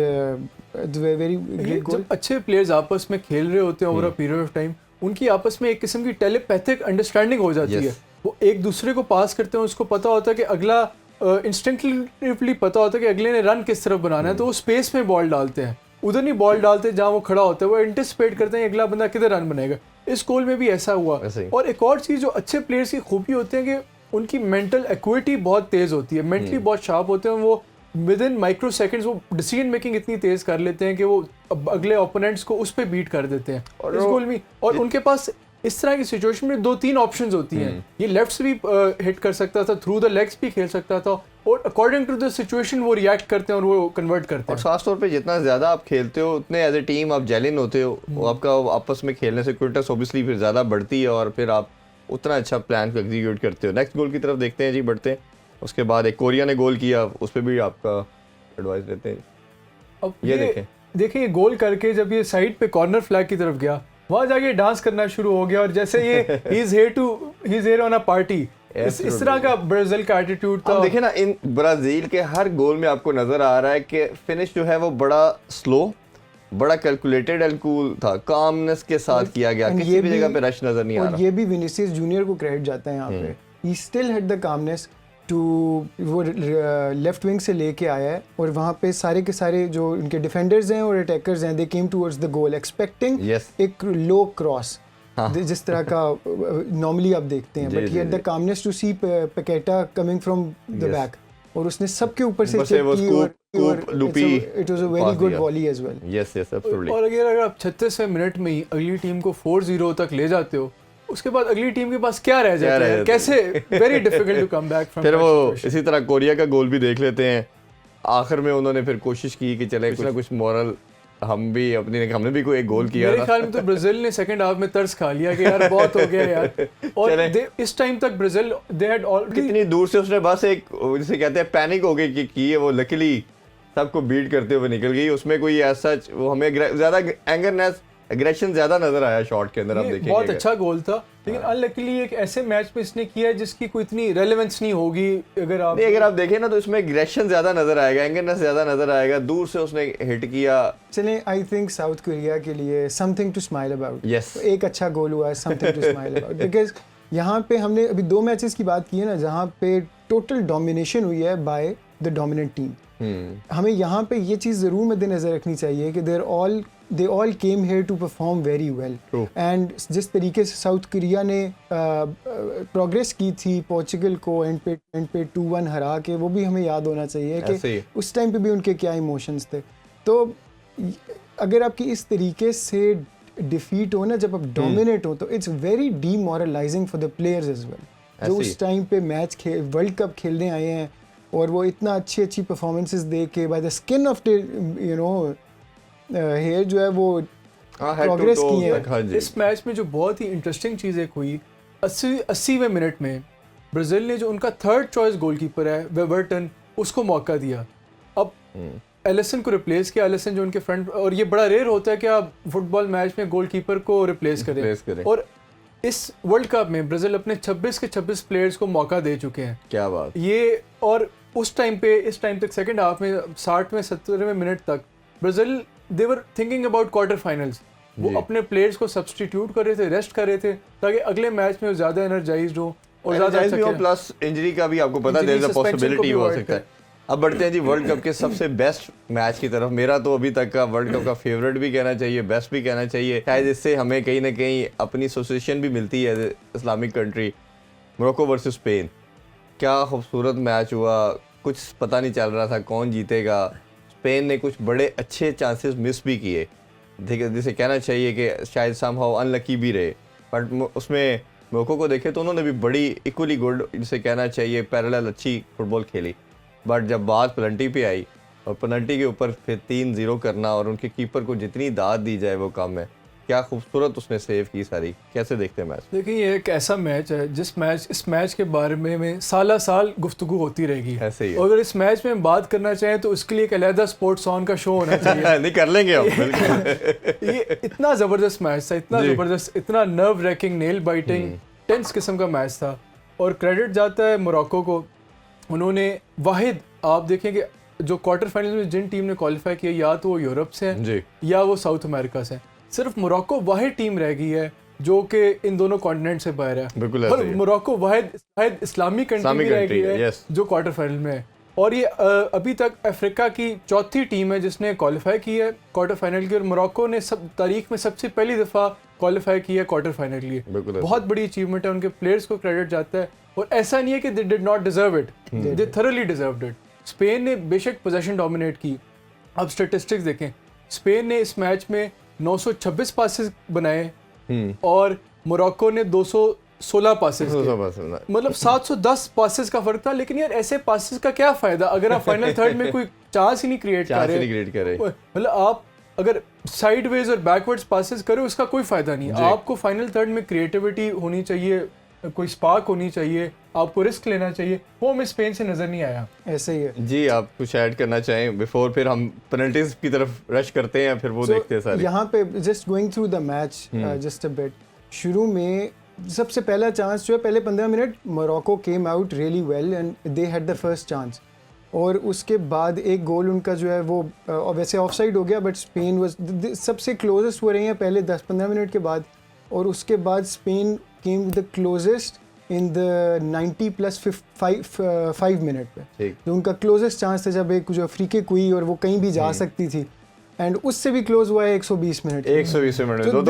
very great goal. अच्छे प्लेयर्स आपस में खेल रहे होते हैं over a period of time, उनकी आपस में एक किस्म की टेलीपैथिक अंडरस्टैंडिंग हो जाती है। वो एक दूसरे को पास करते हैं, उसको पता होता है कि अगला इंस्टिंक्टिवली पता होता है कि अगले ने रन किस तरफ बनाना है, तो वो स्पेस में बॉल डालते हैं, उधर नहीं बॉल डालते जहाँ वो खड़ा होता है, वो एंटिसिपेट करते हैं अगला बंदा किधर रन बनाएगा। इस गोल में भी ऐसा हुआ। और एक और चीज़ जो अच्छे प्लेयर्स की खूबी होती है कि उनकी मेंटल एक्विटी बहुत तेज़ होती है, मेंटली बहुत शार्प होते हैं, वो विद इन माइक्रो सेकेंड्स वो डिसीजन मेकिंग इतनी तेज़ कर लेते हैं कि वो अगले ओपोनेंट्स को उस पर बीट कर देते हैं इस गोल में। और उनके पास इस तरह की सिचुएशन में 2-3 ऑप्शंस होती हैं, ये लेफ्ट से भी हिट कर सकता था, थ्रू द लेग्स भी खेल सकता था, और अकॉर्डिंग टू द सिचुएशन वो रिएक्ट करते हैं और वो कन्वर्ट करते हैं। और खास तौर पे जितना ज़्यादा आप खेलते हो उतने एज ए टीम आप जेलिन होते हो, वो आपका आपस में खेलने से क्विटनेस ऑब्वियसली फिर ज़्यादा बढ़ती है और फिर आप उतना अच्छा प्लान को एग्जीक्यूट करते हो। नेक्स्ट गोल की तरफ देखते हैं जी, बढ़ते हैं। उसके बाद एक कोरिया ने गोल किया, उस पर भी आपका एडवाइस देते हैं। अब ये देखिए ये गोल करके जब ये साइड पे कॉर्नर फ्लैग की तरफ गया, वहां जाके डांस करना शुरू हो गया, और जैसे ये he is here on a party, इस तरह का ब्राजील का एटीट्यूड था। देखिए ना, इन ब्राजील के हर गोल में आपको नजर आ रहा है कि फिनिश जो है वो बड़ा स्लो, बड़ा कैलकुलेटेड एंड कूल था, कामनेस के साथ किया गया, किसी भी जगह पे रश नजर नहीं आ रहा। और ये भी विनीसियस जूनियर को क्रेडिट जाता है यहाँ पे, he still had the calmness to, वो लेफ्ट विंग से लेके आया है और वहाँ पे सारे के सारे जो इनके डिफेंडर्स हैं और अटैकर्स हैं, दे केम टुवर्ड्स द गोल एक्सपेक्टिंग एक लो क्रॉस, जिस तरह का नॉर्मली आप देखते हैं, but he had the calmness to see Paqueta coming from the back, और उसने सबके ऊपर से चेक की और it was a very good volley as well. Yes absolutely. और अगर आप 36वें मिनट में ही अगली टीम को 4-0 तक ले जाते हो, उसके बाद अगली टीम के पास क्या रह जाता है, कैसे very difficult to come back from. फिर वो इसी तरह कोरिया का गोल भी देख लेते हैं। आखिर में उन्होंने फिर कोशिश की कि चले कुछ ना कुछ मॉरल हमने भी कोई एक गोल किया। मेरे ख्याल में तो ब्राजील ने सेकंड हाफ में तरस खा लिया कि यार बहुत हो गया यार। और इस टाइम तक ब्राजील दे हैड ऑलरेडी, कितनी दूर से उसने बस एक जिसे कहते हैं पैनिक हो गई कि वो लकीली सबको बीट करते हुए निकल गई। उसमें कोई ऐसा वो हमें ज्यादा एंगरनेस एग्रेशन ज्यादा नजर आया शॉट के अंदर। आप देखेंगे बहुत अच्छा गोल था, लेकिन अनलकीली एक ऐसे मैच में इसने किया जिसकी कोई इतनी रेलेवेंस नहीं होगी। अगर आप देखें ना तो इसमें एग्रेशन ज्यादा नजर आएगा, एंगरनेस ज्यादा नजर आएगा। दूर से उसने हिट किया। चलें, आई थिंक साउथ कोरिया के लिए समथिंग टू स्माइल अबाउट। एक अच्छा गोल हुआ है, something to smile about, because यहाँ पे हमने अभी 2 मैचेस की बात की है ना, जहाँ पे टोटल डोमिनेशन हुई है बाय द डोमिनेंट टीम। हमें यहाँ पे ये चीज़ ज़रूर मद्देनज़र रखनी चाहिए कि they all came here to perform very well. And जिस तरीके से साउथ कोरिया ने प्रोग्रेस की थी पोर्चुगल को एंड पे 2-1 हरा के, वो भी हमें याद होना चाहिए कि उस टाइम पे भी उनके क्या इमोशंस थे। तो अगर आपकी इस तरीके से डिफीट हो ना, जब आप डोमिनेट हो, तो it's very demoralising for the players as well, जो उस टाइम पे वर्ल्ड कप खेलने आए हैं और वो इतना अच्छी परफॉर्मेंसेस दे के by the skin of hair जो है वो प्रोग्रेस की है। इस मैच में जो बहुत ही इंटरेस्टिंग चीज़ एक हुई, 80वें मिनट में ब्राज़ील ने जो उनका थर्ड चॉइस गोलकीपर है वेवर्टन, उसको मौका दिया। अब एलिसन को रिप्लेस किया, एलिसन जो उनके फ्रंट, और ये बड़ा रेयर होता है कि आप फुटबॉल मैच में गोलकीपर को रिप्लेस करें। और इस वर्ल्ड कप में ब्राज़ील अपने 26 के 26 प्लेयर्स को मौका दे चुके हैं। क्या बात ये। और उस टाइम पे, इस टाइम तक सेकंड हाफ में 60वें 70वें मिनट तक Brazil they were thinking about quarter finals. वो अपने प्लेयर्स को सब्स्टिट्यूट कर रहे थे, रेस्ट कर रहे थे, ताकि अगले मैच में ज़्यादा एनर्जाइज्ड हो और ज़्यादा प्लस इंजरी का भी आपको पता देयर इज अ पॉसिबिलिटी हो सकता है। अब बढ़ते हैं जी वर्ल्ड कप के सबसे बेस्ट मैच की तरफ। मेरा तो अभी तक का वर्ल्ड कप का फेवरेट भी कहना चाहिए, बेस्ट भी कहना चाहिए। शायद इससे हमें कहीं ना कहीं अपनी एसोसिएशन भी मिलती है, Islamic country, Morocco versus Spain. क्या खूबसूरत मैच हुआ, कुछ पता नहीं चल रहा था कौन जीतेगा। स्पेन ने कुछ बड़े अच्छे चांसेस मिस भी किए, जिसे कहना चाहिए कि शायद समहाउ अनलकी भी रहे, बट उसमें मोरक्को को देखे तो उन्होंने भी बड़ी इक्वली गुड, जिसे कहना चाहिए पैरेलल अच्छी फुटबॉल खेली। बट जब बात पेनल्टी पे आई, और पेनल्टी के ऊपर फिर 3-0 करना और उनके कीपर को जितनी दाद दी जाए वो कम है। क्या खूबसूरत उसने सेव की सारी, कैसे देखते हैं मैच? देखिए ये एक ऐसा मैच है इस मैच के बारे में साल गुफ्तगू होती रहेगी। ऐसे ही है। और अगर इस मैच में बात करना चाहें तो उसके लिए एक अलहदा स्पोर्ट्स ऑन का शो होना चाहिए। नहीं कर लेंगे हम, बिल्कुल। ये इतना ज़बरदस्त मैच था, इतना जी। ज़बरदस्त, इतना nerve racking, nail biting, tense किस्म का मैच था। और क्रेडिट जाता है मोरक्को को। उन्होंने वाहिद, आप देखें कि जो क्वार्टर फाइनल में जिन टीम ने क्वालिफाई किया, या तो वो यूरोप से हैं जी। या वो साउथ अमेरिका से हैं। सिर्फ मोरक्को वाहिद टीम रह गई है जो कि इन दोनों कॉन्टिनेंट से बाहर है। बिल्कुल ऐसे और ही है। मोरक्को वाहिद इस्लामी कंट्री रह गई है yes। जो क्वार्टर फाइनल में है। और ये अभी तक अफ्रीका की चौथी टीम है जिसने क्वालिफाई की है क्वार्टर फाइनल की। और मोरक्को ने तारीख में सबसे पहली दफ़ा क्वालिफाई किया है क्वार्टर फाइनल के लिए। बहुत बड़ी अचीवमेंट है, उनके प्लेयर्स को क्रेडिट जाता है। और ऐसा नहीं है कि they did not deserve it, they thoroughly deserved it. Spain ने बेशक पोजीशन डोमिनेट की। अब स्टैटिस्टिक्स देखें, स्पेन ने इस मैच में 926 पासेस बनाए और मोरक्को ने 216 पासेस किए। मतलब 710 पासेस का फर्क था। लेकिन यार ऐसे पासेस का क्या फायदा अगर आप फाइनल थर्ड में कोई चांस ही नहीं क्रिएट कर रहे। मतलब आप अगर साइडवेज और बैकवर्ड्स पासेस करो उसका कोई फायदा नहीं। आपको फाइनल थर्ड में क्रिएटिविटी होनी चाहिए, कोई स्पार्क होनी चाहिए, आपको रिस्क लेना चाहिए। वो हमें स्पेन से नजर नहीं आया। ऐसे ही है जी। आप कुछ ऐड करना चाहें बिफोर फिर हम पेनल्टीज की तरफ रश करते हैं, फिर वो देखते हैं सारे। यहाँ पे just going through the match just a bit, शुरू में सबसे पहला चांस जो है, पहले 15 minute Morocco came out really well and they had the first chance. और उसके बाद एक गोल उनका जो है वो वैसे ऑफसाइड हो गया, बट स्पेन वाज सबसे क्लोजेस्ट हो रही हैं पहले 10-15 मिनट के बाद। और उसके बाद Spain came the closest in the 90+5 minute पे, जो उनका क्लोजेस्ट चांस था, जब एक जो फ्री किक हुई और वो कहीं भी जा सकती थी। एंड उससे भी क्लोज हुआ है 120 मिनट 120 मिनट तो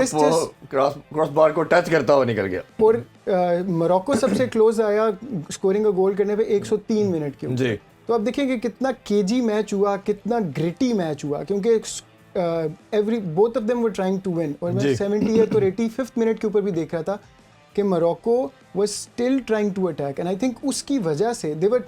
क्रॉस बार को टच करता हुआ निकल गया। और मोरक्को सबसे क्लोज आया स्कोरिंग का गोल करने पे 103 मिनट के ऊपर। तो आप देखेंगे कितना केजी मैच हुआ, कितना ग्रिटी मैच हुआ, क्योंकि both of them were trying to win. और मैं 70th और 85th मिनट के ऊपर भी देख रहा था कि Morocco was still trying to attack. And I think उसकी वजह से दे वर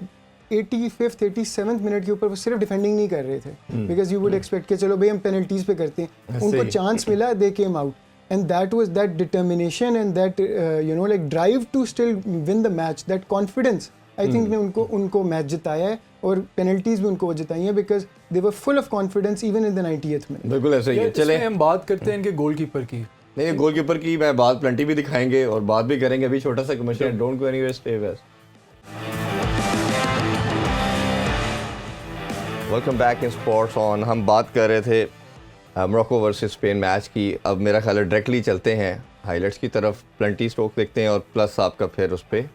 85th 87th मिनट के ऊपर वो सिर्फ डिफेंडिंग नहीं कर रहे थे, बिकॉज यू वुड एक्सपेक्ट कि चलो भाई हम पेनल्टीज पे करते हैं। उनको चांस मिला, they came out, and that was that determination and that like drive to still win the match, that confidence I think ने उनको मैच जिताया है। और पेनल्टीज भी उनको जिताई हैं because they were full of confidence even in the 90th minute. बिल्कुल ऐसे ही है। चले हम बात करते हैं इनके गोलकीपर की। नहीं, गोलकीपर की मैं बात प्लेंटी भी दिखाएंगे और बात भी करेंगे। अभी छोटा सा commercial, don't go anywhere, stay with us. Welcome back in sports on. हम बात कर रहे थे मोरक्को वर्सेस स्पेन मैच की। अब मेरा ख्याल है डायरेक्टली चलते हैं हाइलाइट्स की तरफ, प्लेंटी स्ट्रोक देखते हैं और प्लस आपका फिर उस पर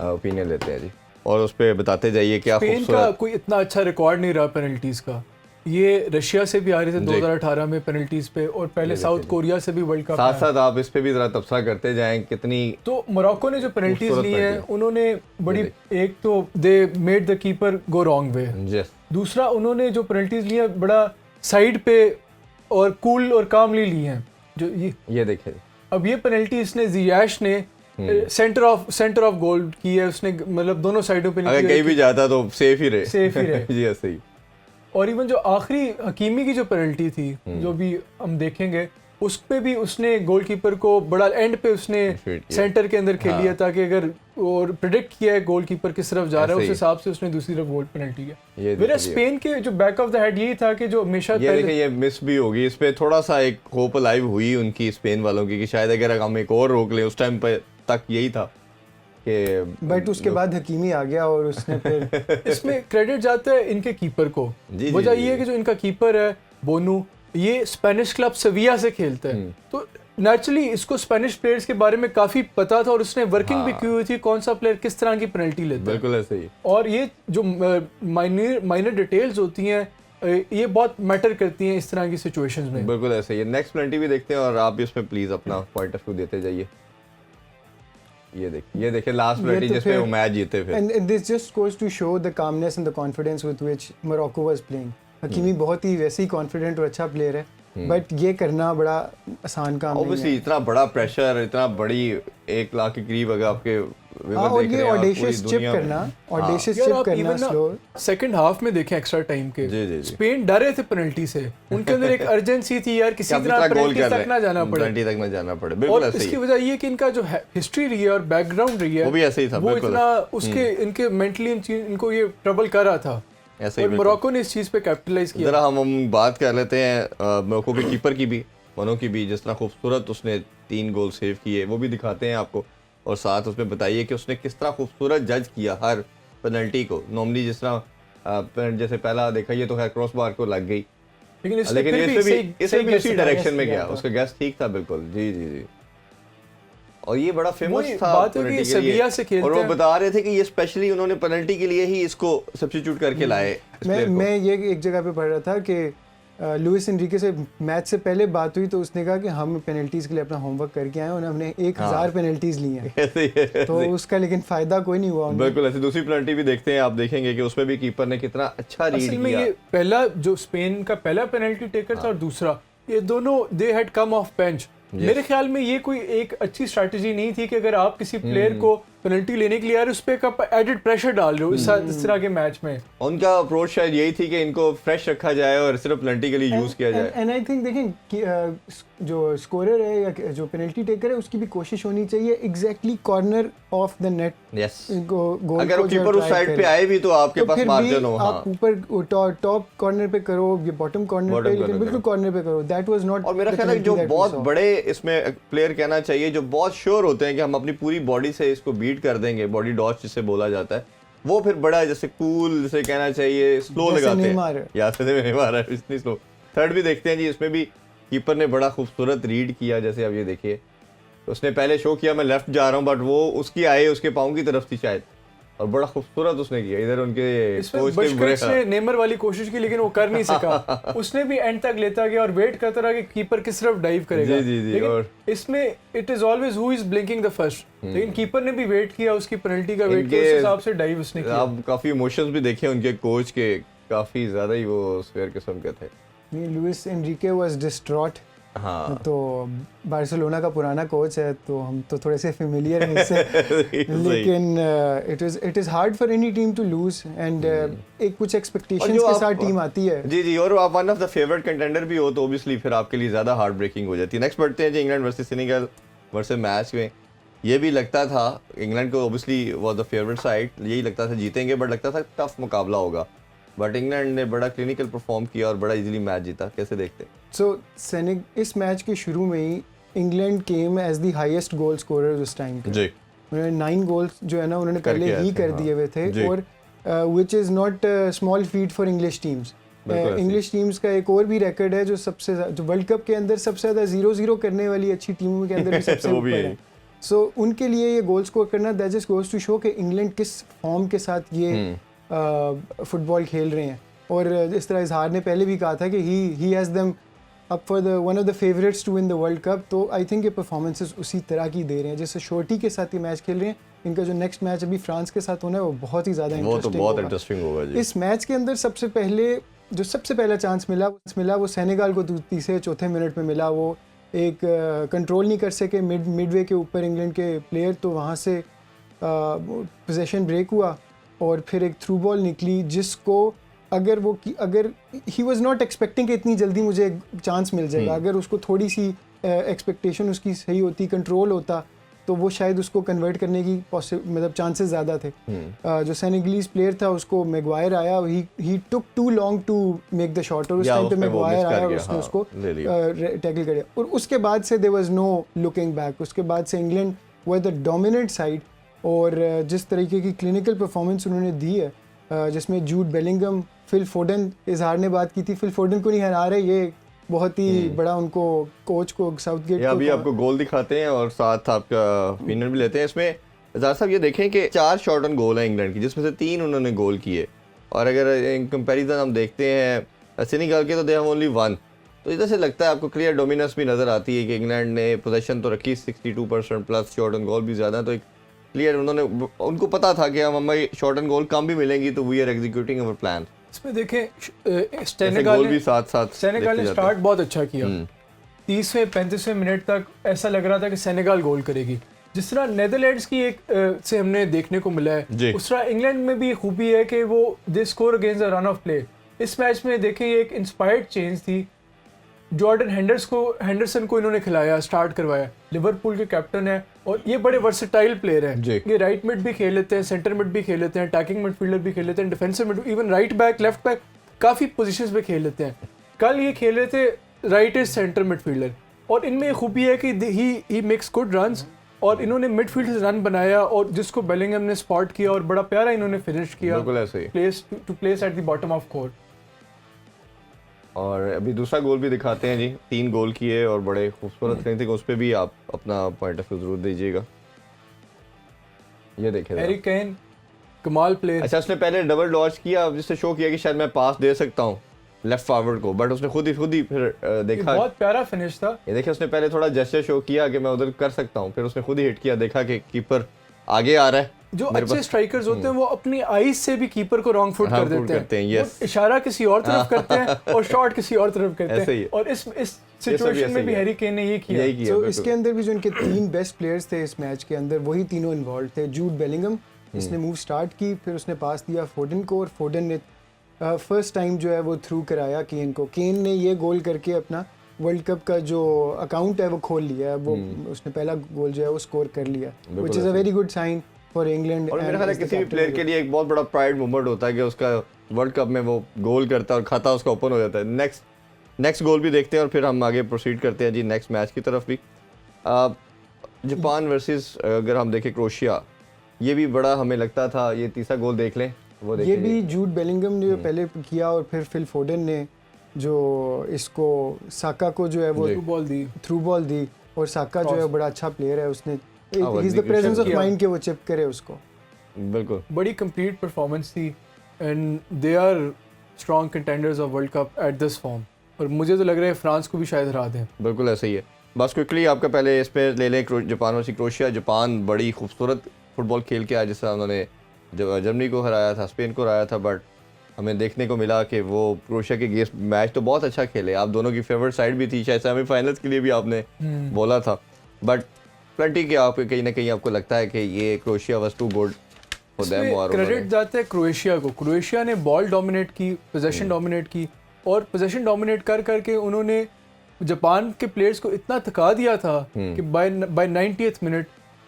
ओपिनियन लेते हैं जी। और उस पर बताते जाइए क्या स्पेन का कोई इतना अच्छा रिकॉर्ड नहीं रहा पेनल्टीज का। ये रशिया से भी आ रहे थे 2018 में पेनल्टीज पे, और पहले साउथ कोरिया से भी वर्ल्ड कप। साथ साथ आप इस पे भी जरा तबसरा करते जाएं कितनी। तो मोरक्को ने जो पेनल्टीज ली हैं उन्होंने बड़ी, एक तो they made the keeper go wrong way, दूसरा उन्होंने जो पेनल्टीज ली है बड़ा साइड पे और कूल और कामली ली हैं। जो ये देखिए, अब ये पेनल्टी इसने जियाश ने सेंटर ऑफ गोल की है उसने, मतलब दोनों साइडों पे। अगर कहीं भी जाता तो सेफ ही रहे जी ऐसे ही। और इवन जो आखिरी हकीमी की जो पेनल्टी थी जो भी हम देखेंगे, उस पे भी उसने गोलकीपर को बड़ा एंड पे उसने सेंटर के अंदर खेल लिया, ताकि अगर और प्रेडिक्ट किया है गोलकीपर किस तरफ जा रहा है, उस हिसाब से उसने दूसरी तरफ गोल पेनल्टी किया। मेरा स्पेन के जो बैक ऑफ द हेड यही था कि जो हमेशा ये मिस भी होगी, इस पे थोड़ा सा एक होप अलाइव हुई उनकी स्पेन वालों की कि शायद अगर हम एक और रोक लें, उस टाइम पे तक यही था कि, बट उसके बाद हकीमी आ गया और उसने फिर इसमें क्रेडिट जाता है इनके कीपर को। वजह ये है कि जो इनका कीपर है बोनू, ये स्पेनिश क्लब सेविया से खेलता है, तो नेचुरली इसको स्पेनिश प्लेयर्स के बारे में काफी पता था और उसने वर्किंग भी की हुई थी कौन सा प्लेयर किस तरह की पेनल्टी लेता है। बिल्कुल ऐसे ही। और ये जो माइनर डिटेल्स होती हैं ये बहुत मैटर करती हैं इस तरह की सिचुएशंस में। बिल्कुल ऐसे ही। नेक्स्ट पेनल्टी भी देखते हैं और आप भी उसमें प्लीज अपना पॉइंट ऑफ व्यू देते जाइए। ये देखिए लास्ट पेनल्टी जिसमें वो मैच जीते फिर। And this just goes to show the calmness and the confidence with which Morocco was playing. Hakimi बहुत ही वैसे ही कॉन्फिडेंट और अच्छा प्लेयर है, बट ये करना बड़ा आसान काम नहीं है। ऑब्वियसली इतना बड़ा प्रेशर, इतना बड़ी 1 लाख के करीब अगर आपके विवर और देख ये रहे हैं और पूरी ऑडेशियस चिप दुनिया में। करना, हाँ। ऑडेशियस यार चिप आप करना इवन स्लो। सेकंड हाफ में देखें एक्स्ट्रा टाइम के जी, जी, जी। स्पेन डरे थे पेनल्टी से, उनके अंदर एक अर्जेंसी थी यार किसी कि आप तरह इतना गोल पेनल्टी कर तक ना जाना पड़े, पेनल्टी तक ना जाना पड़े, बिल्कुल और ऐसे ही इसकी है। वजह ये कि इनका जो हिस्ट्री रही है और बैकग्राउंड रही है वो भी ऐसे ही था, वो बिल्कुल। इतना उसके इनके मेंटली इनको ये ट्रबल कर रहा था, ऐसे ही और बिल्कुल। मोरक्को ने इस चीज़ पे कैपिटलाइज किया। जरा हम बात कर लेते हैं मोरक्को के कीपर की भी, मनो की भी, जिस तरह खूबसूरत उसने 3 गोल सेव किए वो भी दिखाते हैं आपको, और साथ उसमें बताइए कि उसने किस तरह खूबसूरत जज किया हर पेनल्टी को। नॉर्मली जिस तरह जैसे पहला देखा ये तो है क्रॉस बार को लग गई, लेकिन लेकिन इसमें भी उसी डायरेक्शन में गया, था। उसका गैस ठीक था बिल्कुल। जी जी जी। और ये बड़ा फेमस वही था बात है कि पेनल्टी ये के लिए, सेविया से खेलते और वो हैं। बता रहे थे कि ये स्पेशली उन्होंने पेनल्टी के लिए ही इसको सब्स्टिट्यूट करके लाए इस प्लेयर को। मैं ये एक जगह पे पढ़ रहा था कि लुइस एनरिके से मैच से पहले बात हुई तो उसने कहा कि हम पेनल्टीज के लिए अपना होमवर्क करके आए और हमने 1000 पेनल्टीज ली हैं। ऐसे ही है, तो उसका लेकिन फायदा कोई नहीं हुआ उन्हें। बिल्कुल ऐसे। दूसरी पेनल्टी भी देखते हैं, आप देखेंगे कि उसमें भी कीपर ने कितना अच्छा रीड असल में किया। ये पहला जो स्पेन का पहला पेनल्टी टेकर था और दूसरा, ये दोनों they had come of bench. मेरे ख्याल में ये कोई एक अच्छी स्ट्रैटेजी नहीं थी कि अगर आप किसी प्लेयर को पेनल्टी लेने के लिए यार उस पर आप एडेड प्रेशर डाल रहे हो इस तरह के मैच में। उनका अप्रोच शायद यही थी कि इनको फ्रेश रखा जाए और सिर्फ पेनल्टी के लिए यूज किया जाए। एंड आई थिंक देखें कि जो स्कोरर है या जो पेनल्टी टेकर है उसकी भी कोशिश होनी चाहिए exactly corner of the net. Yes, goal अगर को जो कीपर उस try साइड करे। पे आए भी तो आपके तो पास फिर मार्जिन भी हो। आप ऊपर टॉप कॉर्नर पे करो, ये बॉटम कॉर्नर Bottom पे, corner लेकिन पे बिल्कुल कॉर्नर पे करो। That was not. और मेरा ख्याल है जो बहुत बड़े इसमें प्लेयर कहना चाहिए, जो बहुत श्योर होते हैं कि हम अपनी पूरी बॉडी से इसको बीट कर देंगे, बॉडी डॉच जिसे बोला जाता है, वो फिर बड़ा जैसे कूल जिसे कहना चाहिए स्लो जैसे लगाते नेमार हैं। है। या जैसे नेमार है, इतनी स्लो। थर्ड भी देखते हैं जी, इसमें भी कीपर ने बड़ा खूबसूरत रीड किया। जैसे अब ये देखिए, उसने पहले शो किया मैं लेफ्ट जा रहा हूँ, बट वो उसकी आए उसके पाँव की तरफ थी शायद, और बड़ा खूबसूरत उसने किया। इधर उनके इसमें कोच के बुरे बशकट्स ने नेमर वाली कोशिश की लेकिन वो कर नहीं सका। उसने भी एंड तक लेता गया और वेट करता रहा कि कीपर किस तरफ डाइव करेगा। जी, जी, जी, लेकिन और इसमें it is always who is blinking the first, लेकिन कीपर ने भी वेट किया, उसकी पेनल्टी का वेट किया, उस हिसाब से डाइव उसने किया। आप काफी इमोशंस भी देखे उनके कोच के, काफी ज्यादा ही वो स्फेयर किस्म के थे। Luis Enrique was distraught. हाँ तो बार्सिलोना का पुराना कोच है तो हम तो थोड़े से फेमिलियर हैं इससे। लेकिन it is hard for any team to lose and एक कुछ एक्सपेक्टेशंस के साथ टीम आती है। जी जी, और आप one of the favourite contender भी हो तो ऑब्वियसली फिर आपके लिए ज्यादा हार्ट ब्रेकिंग हो जाती है। नेक्स्ट बढ़ते हैं जी, England versus Senegal versus match में। ये भी लगता था इंग्लैंड को obviously was the favourite side, यही लगता था जीतेंगे, बट लगता था टफ मुकाबला होगा, बट इंग्लैंड ने बड़ा क्लिनिकल परफॉर्म किया और बड़ा इजीली मैच जीता। कैसे देखते हैं? सो इस मैच के शुरू में ही England came as the highest goal scorer उस टाइम पे। जी, उन्होंने 9 गोल्स जो है ना उन्होंने करके पहले आए ही थे, कर हाँ। दिए हुए जी। थे, और which is not small feet for English teams. बिल्कुल ऐसे ही। इंग्लिश टीम्स का एक और भी रिकॉर्ड है जो जो वर्ल्ड कप के अंदर सबसे ज़्यादा 0-0 करने वाली अच्छी टीमों के अंदर भी सबसे वो भी ऊपर है। है। सो उनके लिए ये गोल स्कोर करना that just goes to show कि इंग्लैंड किस फॉर्म के साथ ये फुटबॉल खेल रहे हैं। और इस तरह इजहार ने पहले भी कहा था कि he has them up for the one of the favourites to win the world cup. तो आई थिंक ये परफॉर्मेंसेस उसी तरह की दे रहे हैं जैसे शोर्टी के साथ ये मैच खेल रहे हैं। इनका जो नेक्स्ट मैच अभी फ्रांस के साथ होना है वो बहुत ही ज़्यादा वो तो इंटरेस्टिंग बहुत होगा। इंटरेस्टिंग होगा जी। इस मैच के अंदर सबसे पहला चांस मिला वो सेनेगल को तीसरे चौथे मिनट में मिला। वो एक कंट्रोल नहीं कर सके मिडवे के ऊपर इंग्लैंड के प्लेयर, तो वहाँ से पोजीशन ब्रेक हुआ और फिर एक थ्रू बॉल निकली जिसको अगर ही वाज नॉट एक्सपेक्टिंग कि इतनी जल्दी मुझे एक चांस मिल जाएगा। अगर उसको थोड़ी सी एक्सपेक्टेशन उसकी सही होती, कंट्रोल होता, तो वो शायद उसको कन्वर्ट करने की मतलब चांसेस ज़्यादा थे। जो सेनेगलीज प्लेयर था उसको मैगवायर आया, he took too long to make the shot, और उस टाइम पे मैगवायर आया और उसने उसको टैकल कर दिया। और उसके बाद से there was no looking back. उसके बाद से England were the dominant side, और जिस तरीके की क्लिनिकल परफॉर्मेंस उन्होंने दी है, जिसमें जूड बेलिंगम, फिल फोडन, इजहार ने बात की थी, फिल फोडन को नहीं हरा रहे, ये बहुत ही बड़ा उनको कोच को साउथगेट को। अभी आपको गोल दिखाते हैं और साथ आपका ओपिनियन भी लेते हैं। इसमें इजहार साहब ये देखें कि 4 शॉट ऑन गोल है इंग्लैंड की, जिसमें से 3 उन्होंने गोल किए, और अगर इन कंपैरिजन हम देखते हैं सेनेगल के तो दे हैव ओनली 1। तो इधर से लगता है आपको क्लियर डोमिनेंस भी नज़र आती है कि इंग्लैंड ने पोजीशन तो रखी 62% प्लस, शॉट ऑन गोल भी ज़्यादा, तो एक क्लियर उनको पता था कि हमें शॉट ऑन गोल कम भी मिलेंगी तो we are executing our plan. इसमें देखें गोल भी साथ सेनेगल ने स्टार्ट बहुत अच्छा किया। 30वें 35वें मिनट तक ऐसा लग रहा था कि सेनेगल गोल करेगी, जिस तरह नेदरलैंड्स की एक से हमने देखने को मिला जी। है, उस तरह इंग्लैंड में भी खूबी है कि वो they score against the run of play. इस मैच में देखें ये एक इंस्पायर्ड चेंज थी। जॉर्डन हेंडरसन को इन्होंने खिलाया, स्टार्ट करवाया। लिवरपूल के कैप्टन है और ये बड़े वर्सेटाइल प्लेयर जी। हैं। ये राइट मिड भी खेल लेते हैं, सेंटर मिड भी खेल लेते हैं, अटैकिंग मिडफील्डर भी खेल लेते हैं, defensive mid, even right back, left back, काफ़ी पोजीशंस पे खेल लेते हैं। कल ये खेल रहे थे राइट इज सेंटर मिडफील्डर और इनमें खूबी है कि ही मेक्स गुड रन्स और इन्होंने मिडफील्ड से रन बनाया और जिसको बेलिंगम ने स्पॉट किया और बड़ा प्यारा इन्होंने फिनिश किया। बिल्कुल ऐसे ही। Place to place at the bottom of court. और अभी दूसरा गोल भी दिखाते हैं जी, 3 गोल किए और बड़े खूबसूरत थे, उस पर भी आप अपना पॉइंट ऑफ व्यू जरूर दीजिएगा। ये देखें हैरी केन कमाल प्लेयर। अच्छा, उसने पहले डबल डॉच किया जिससे शो किया कि शायद मैं पास दे सकता हूँ लेफ्ट फॉरवर्ड को, बट उसने खुद ही फिर देखा। बहुत प्यारा फिनिश था। ये देखिए, उसने पहले थोड़ा जेस्चर शो किया कि मैं उधर कर सकता हूँ, फिर उसने खुद ही हिट किया, देखा कि कीपर आगे आ रहा है। जो अच्छे स्ट्राइकर्स होते हैं वो अपनी आईज से भी कीपर को रॉन्ग फुट कर देते हैं। यस, वो इशारा किसी और तरफ करते हैं और शॉट किसी और तरफ करते ऐसे ही हैं। है। और इस सिचुएशन में भी हैरी केन ने ये किया। तो इसके अंदर भी जो इनके 3 बेस्ट प्लेयर्स थे इस मैच के अंदर, वही तीनों इन्वॉल्व थे। जूड बेलिंगम, इसने मूव स्टार्ट की, फिर उसने पास दिया फोडन को और फोडन ने फर्स्ट टाइम जो है वो थ्रू कराया केन को। केन ने ये गोल करके अपना वर्ल्ड कप का जो अकाउंट है वो खोल लिया है। वो उसने पहला गोल जो है वो स्कोर कर लिया, which is a very good sign for England. और मेरा ख्याल है किसी भी प्लेयर के लिए एक बहुत बड़ा प्राइड मोमेंट होता है कि उसका वर्ल्ड कप में वो गोल करता है और खाता उसका ओपन हो जाता है। नेक्स्ट गोल भी देखते हैं और फिर हम आगे प्रोसीड करते हैं जी नेक्स्ट मैच की तरफ भी। जापान वर्सेस अगर हम देखें क्रोएशिया, ये भी बड़ा हमें लगता था। ये तीसरा गोल देख लें, वो ये भी जूड बेलिंगम ने पहले किया और फिर फिल फोडन ने जो इसको साका को जो है वो थ्रू बॉल दी और साका जो है बड़ा अच्छा प्लेयर है, उसने he is the presence of mind के वो चिप करे उसको। बिल्कुल बड़ी कंप्लीट परफॉर्मेंस थी and they are strong contenders of world cup at this form. और मुझे तो लग रहा है फ्रांस को भी शायद हरा दें। बिल्कुल ऐसा ही है। बस क्विकली आपका पहले इस पे ले लें जापान वर्सेस क्रोएशिया। जापान बड़ी खूबसूरत फुटबॉल खेल के आया, जिस तरह उन्होंने जर्मनी को हराया था, स्पेन को हराया था, बट हमें देखने को मिला कि वो क्रोएशिया के गेस्ट मैच तो बहुत अच्छा खेले। आप दोनों की फेवरेट साइड भी थी, शायद सेमीफाइनल्स के लिए भी आपने बोला था, बट प्लेटी के आप कहीं ना कहीं आपको लगता है कि ये Croatia was too good for them. और क्रेडिट जाता है क्रोएशिया को। क्रोएशिया ने बॉल डोमिनेट की, पोजीशन डोमिनेट की और पोजीशन डोमिनेट कर करके उन्होंने जापान के प्लेयर्स को इतना थका दिया था कि बाय 90th मिनट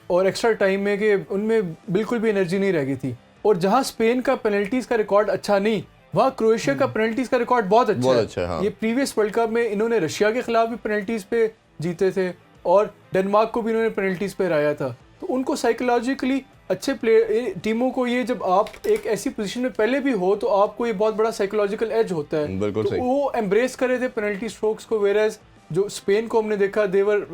और एक्स्ट्रा टाइम में कि उनमें बिल्कुल भी एनर्जी नहीं रह गई थी। और जहां स्पेन का पेनल्टीज का रिकॉर्ड अच्छा नहीं, वहाँ क्रोएशिया का पेनल्टीज का रिकॉर्ड बहुत अच्छा है। हाँ। ये प्रीवियस वर्ल्ड कप में इन्होंने रशिया के खिलाफ भी पेनल्टीज पे जीते थे और डेनमार्क को भी इन्होंने पेनल्टीज पे हराया था। तो उनको साइकोलॉजिकली अच्छे प्लेयर टीमों को ये जब आप एक ऐसी पोजीशन में पहले भी हो तो आपको ये बहुत बड़ा साइकोलॉजिकल एज होता है। बिल्कुल तो सही। वो एम्ब्रेस कर रहे थे पेनल्टी स्ट्रोक्स को, वेयरएज जो स्पेन को हमने देखा देवर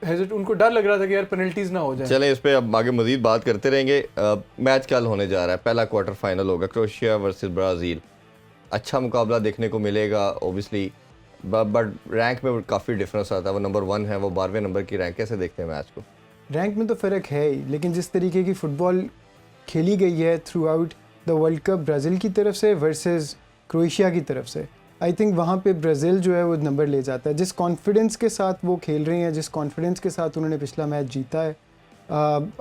उनको डर लग रहा था कि यार पेनल्टीज ना हो जाए। चलें इस पे अब आगे मजीद बात करते रहेंगे। मैच कल होने जा रहा है, पहला क्वार्टर फाइनल होगा क्रोएशिया वर्सेस ब्राज़ील। अच्छा मुकाबला देखने को मिलेगा ओबियसली, बट रैंक में काफ़ी डिफरेंस आता है। वो नंबर 1 है, वो 12वें नंबर की रैंक। कैसे देखते हैं मैच को? रैंक में तो फ़र्क है ही, लेकिन जिस तरीके की फ़ुटबॉल खेली गई है through out the world cup Brazil की तरफ से वर्सेस क्रोएशिया की तरफ से, आई थिंक वहाँ पे ब्राज़ील जो है वो नंबर ले जाता है। जिस कॉन्फिडेंस के साथ वो खेल रहे हैं, जिस कॉन्फिडेंस के साथ उन्होंने पिछला मैच जीता है,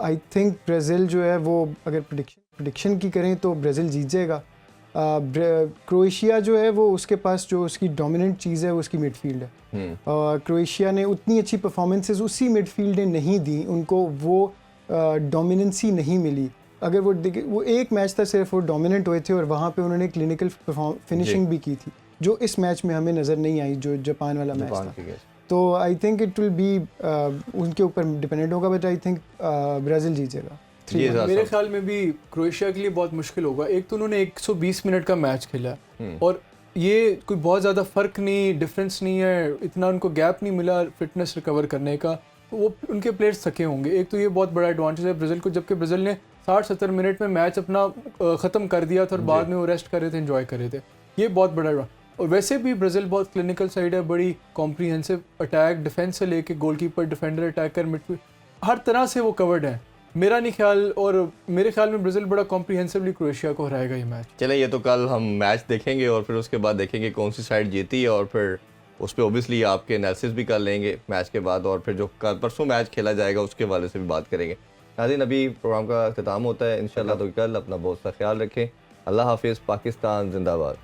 आई थिंक ब्राज़ील जो है वो अगर प्रिडिक्शन की करें तो ब्राज़ील जीत जाएगा। क्रोएशिया जो है वो उसके पास जो उसकी डोमिनेंट चीज़ है वो उसकी मिडफील्ड है। क्रोएशिया ने उतनी अच्छी परफॉर्मेंसेस उसी मिडफील्ड ने नहीं दी, उनको वो डोमिनेंसी नहीं मिली। अगर वो एक मैच था सिर्फ वो डोमिनेंट हुए थे और वहाँ पे उन्होंने क्लिनिकल फिनिशिंग भी की थी, जो इस मैच में हमें नज़र नहीं आई, जो जापान वाला मैच था। तो I think it will be उनके ऊपर डिपेंडेंट होगा, बट आई थिंक ब्राज़ील जीतेगा। मेरे ख्याल में भी क्रोएशिया के लिए बहुत मुश्किल होगा। एक तो उन्होंने 120 मिनट का मैच खेला और ये कोई बहुत ज़्यादा फ़र्क नहीं, डिफरेंस नहीं है, इतना उनको गैप नहीं मिला फिटनेस रिकवर करने का, तो वो उनके प्लेयर्स थके होंगे। एक तो ये बहुत बड़ा एडवांटेज है ब्राज़ील को, जबकि ब्राज़ील ने 60-70 मिनट में मैच अपना ख़त्म कर दिया था और बाद में वो रेस्ट कर रहे थे, एंजॉय कर रहे थे। ये बहुत बड़ा। और वैसे भी ब्राज़ील बहुत क्लिनिकल साइड है, बड़ी कॉम्प्रीहेंसिव अटैक, डिफेंस से लेके गोलकीपर, डिफेंडर, अटैकर, मिडफील्ड, हर तरह से वो कवर्ड है। मेरा नहीं ख्याल, और मेरे ख्याल में ब्राज़ील बड़ा कॉम्प्रीहेंसिवली क्रोएशिया को हराएगा ये मैच। चले, ये तो कल हम मैच देखेंगे और फिर उसके बाद देखेंगे कौन सी साइड जीती है और फिर उस पर ओबियसली आपके एनालिसिस भी कर लेंगे मैच के बाद, और फिर जो कल परसों मैच खेला जाएगा उसके हवाले से भी बात करेंगे। नाज़रीन, अभी प्रोग्राम का अख्ताम होता है, इंशाल्लाह तो कल अपना बहुत सा ख्याल रखें। अल्लाह हाफिज़। पाकिस्तान जिंदाबाद।